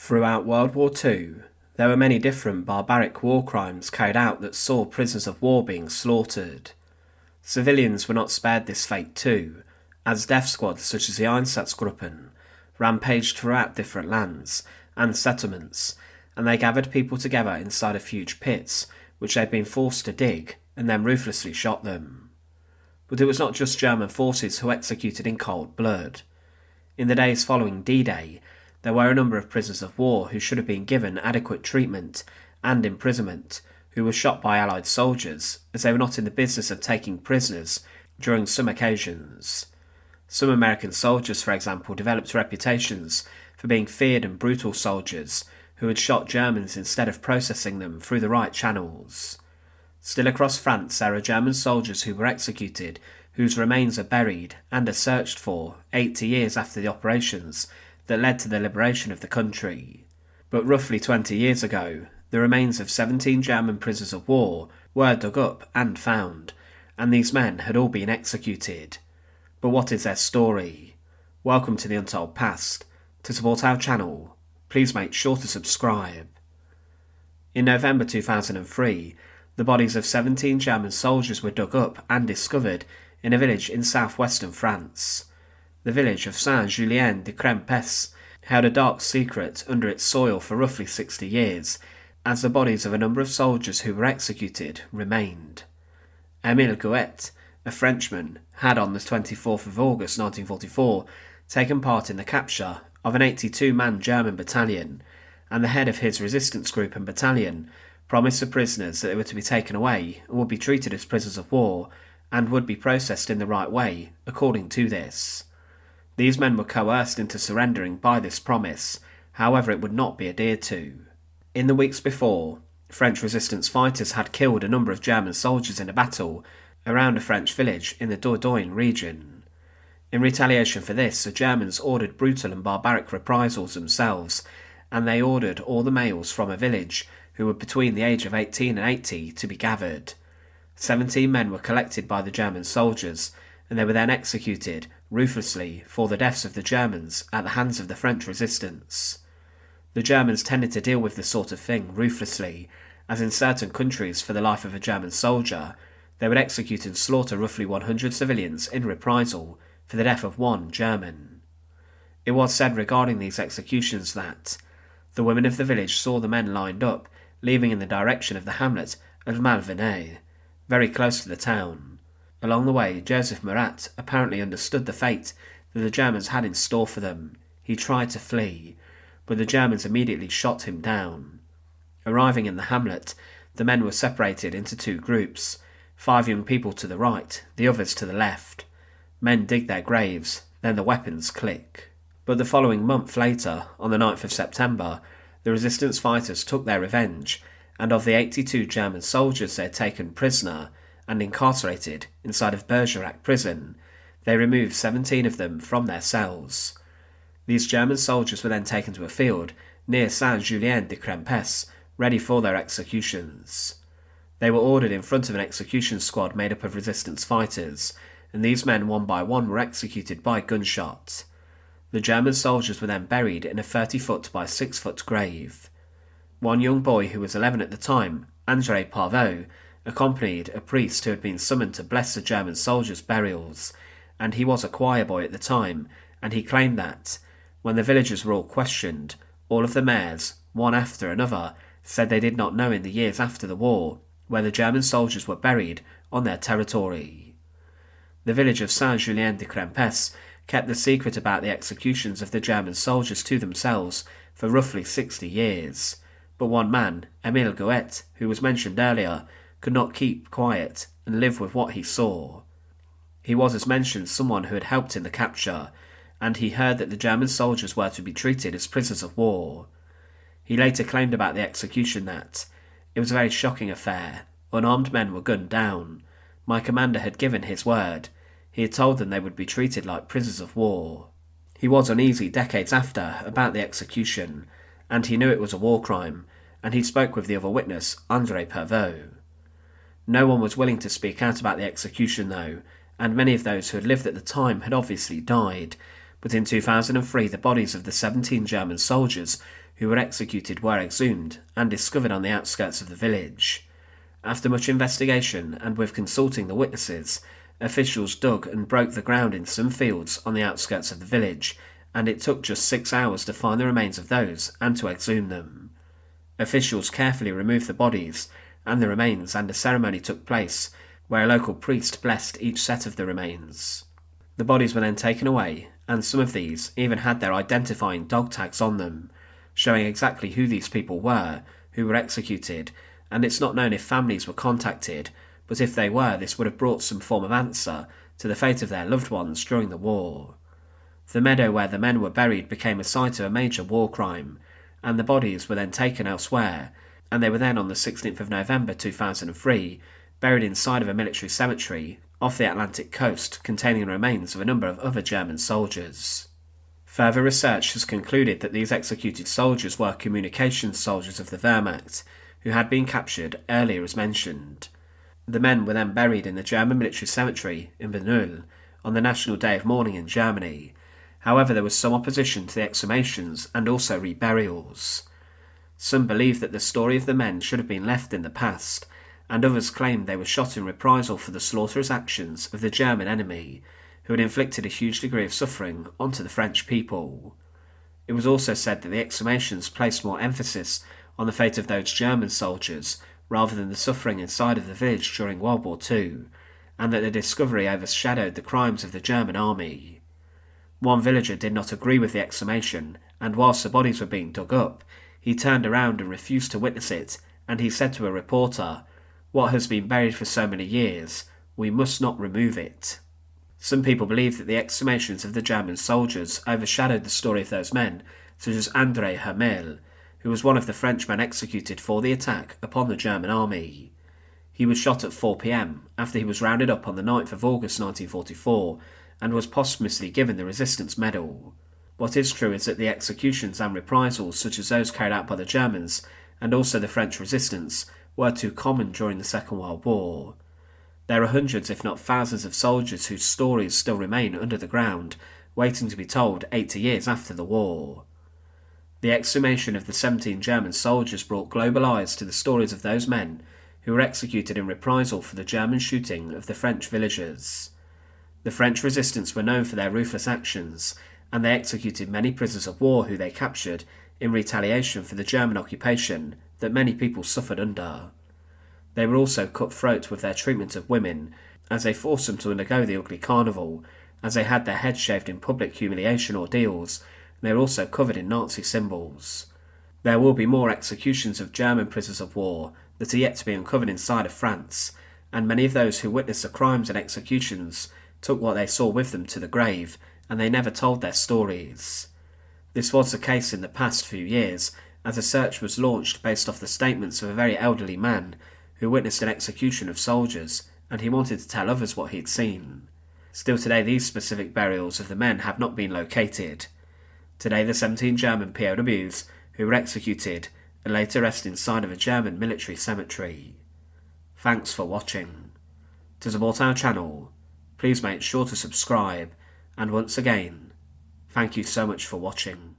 Throughout World War II, there were many different barbaric war crimes carried out that saw prisoners of war being slaughtered. Civilians were not spared this fate too, as death squads such as the Einsatzgruppen rampaged throughout different lands and settlements, and they gathered people together inside of huge pits which they had been forced to dig and then ruthlessly shot them. But it was not just German forces who executed in cold blood. In the days following D-Day, there were a number of prisoners of war who should have been given adequate treatment and imprisonment, who were shot by Allied soldiers as they were not in the business of taking prisoners during some occasions. Some American soldiers, for example, developed reputations for being feared and brutal soldiers who had shot Germans instead of processing them through the right channels. Still across France there are German soldiers who were executed, whose remains are buried and are searched for 80 years after the operations that led to the liberation of the country. But roughly 20 years ago, the remains of 17 German prisoners of war were dug up and found, and these men had all been executed. But what is their story? Welcome to the Untold Past. To support our channel, please make sure to subscribe. In November 2003, the bodies of 17 German soldiers were dug up and discovered in a village in southwestern France. The village of Saint-Julien-de-Crempes held a dark secret under its soil for roughly 60 years, as the bodies of a number of soldiers who were executed remained. Émile Gouet, a Frenchman, had on the 24th of August 1944 taken part in the capture of an 82-man German battalion, and the head of his resistance group and battalion promised the prisoners that they were to be taken away and would be treated as prisoners of war and would be processed in the right way according to this. These men were coerced into surrendering by this promise, however it would not be adhered to. In the weeks before, French resistance fighters had killed a number of German soldiers in a battle around a French village in the Dordogne region. In retaliation for this, the Germans ordered brutal and barbaric reprisals themselves, and they ordered all the males from a village who were between the age of 18 and 80 to be gathered. 17 men were collected by the German soldiers, and they were then executed ruthlessly for the deaths of the Germans at the hands of the French resistance. The Germans tended to deal with this sort of thing ruthlessly, as in certain countries for the life of a German soldier, they would execute and slaughter roughly 100 civilians in reprisal for the death of one German. It was said regarding these executions that the women of the village saw the men lined up, leaving in the direction of the hamlet of Malvenay, very close to the town. Along the way, Joseph Murat apparently understood the fate that the Germans had in store for them. He tried to flee, but the Germans immediately shot him down. Arriving in the hamlet, the men were separated into two groups, 5 young people to the right, the others to the left. Men dig their graves, then the weapons click. But the following month later, on the 9th of September, the resistance fighters took their revenge, and of the 82 German soldiers they had taken prisoner and incarcerated inside of Bergerac prison, they removed 17 of them from their cells. These German soldiers were then taken to a field near Saint-Julien-de-Crempes, ready for their executions. They were ordered in front of an execution squad made up of resistance fighters, and these men one by one were executed by gunshot. The German soldiers were then buried in a 30-foot by 6-foot grave. One young boy who was 11 at the time, André Parvot, accompanied a priest who had been summoned to bless the German soldiers' burials, and he was a choir boy at the time, and he claimed that, when the villagers were all questioned, all of the mayors, one after another, said they did not know in the years after the war where the German soldiers were buried on their territory. The village of Saint-Julien-de-Crempes kept the secret about the executions of the German soldiers to themselves for roughly 60 years, but one man, Émile Gouet, who was mentioned earlier, could not keep quiet and live with what he saw. He was, as mentioned, someone who had helped in the capture, and he heard that the German soldiers were to be treated as prisoners of war. He later claimed about the execution that it was a very shocking affair. Unarmed men were gunned down. My commander had given his word. He had told them they would be treated like prisoners of war. He was uneasy decades after about the execution, and he knew it was a war crime, and he spoke with the other witness, André Parvot. No one was willing to speak out about the execution though, and many of those who had lived at the time had obviously died, but in 2003 the bodies of the 17 German soldiers who were executed were exhumed and discovered on the outskirts of the village. After much investigation and with consulting the witnesses, officials dug and broke the ground in some fields on the outskirts of the village, and it took just 6 hours to find the remains of those and to exhume them. Officials carefully removed the bodies and the remains, and a ceremony took place where a local priest blessed each set of the remains. The bodies were then taken away, and some of these even had their identifying dog tags on them, showing exactly who these people were who were executed, and it's not known if families were contacted, but if they were, this would have brought some form of answer to the fate of their loved ones during the war. The meadow where the men were buried became a site of a major war crime, and the bodies were then taken elsewhere, and they were then on the 16th of November 2003 buried inside of a military cemetery off the Atlantic coast containing the remains of a number of other German soldiers. Further research has concluded that these executed soldiers were communications soldiers of the Wehrmacht, who had been captured earlier as mentioned. The men were then buried in the German military cemetery in Bernul on the National Day of Mourning in Germany. However, there was some opposition to the exhumations and also reburials. Some believed that the story of the men should have been left in the past, and others claimed they were shot in reprisal for the slaughterous actions of the German enemy, who had inflicted a huge degree of suffering onto the French people. It was also said that the exhumations placed more emphasis on the fate of those German soldiers rather than the suffering inside of the village during World War II, and that the discovery overshadowed the crimes of the German army. One villager did not agree with the exhumation, and whilst the bodies were being dug up, he turned around and refused to witness it, and he said to a reporter, "What has been buried for so many years, we must not remove it." Some people believe that the exhumations of the German soldiers overshadowed the story of those men, such as André Hamel, who was one of the Frenchmen executed for the attack upon the German army. He was shot at 4 p.m. after he was rounded up on the 9th of August 1944, and was posthumously given the Resistance Medal. What is true is that the executions and reprisals such as those carried out by the Germans, and also the French resistance, were too common during the Second World War. There are hundreds if not thousands of soldiers whose stories still remain under the ground, waiting to be told 80 years after the war. The exhumation of the 17 German soldiers brought global eyes to the stories of those men who were executed in reprisal for the German shooting of the French villagers. The French resistance were known for their ruthless actions, and they executed many prisoners of war who they captured in retaliation for the German occupation that many people suffered under. They were also cutthroat with their treatment of women, as they forced them to undergo the ugly carnival, as they had their heads shaved in public humiliation ordeals, and they were also covered in Nazi symbols. There will be more executions of German prisoners of war that are yet to be uncovered inside of France, and many of those who witnessed the crimes and executions took what they saw with them to the grave, and they never told their stories. This was the case in the past few years, as a search was launched based off the statements of a very elderly man who witnessed an execution of soldiers, and he wanted to tell others what he'd seen. Still today, these specific burials of the men have not been located. Today, the 17 German POWs who were executed are later rest inside of a German military cemetery. Thanks for watching. To support our channel, please make sure to subscribe, and once again, thank you so much for watching.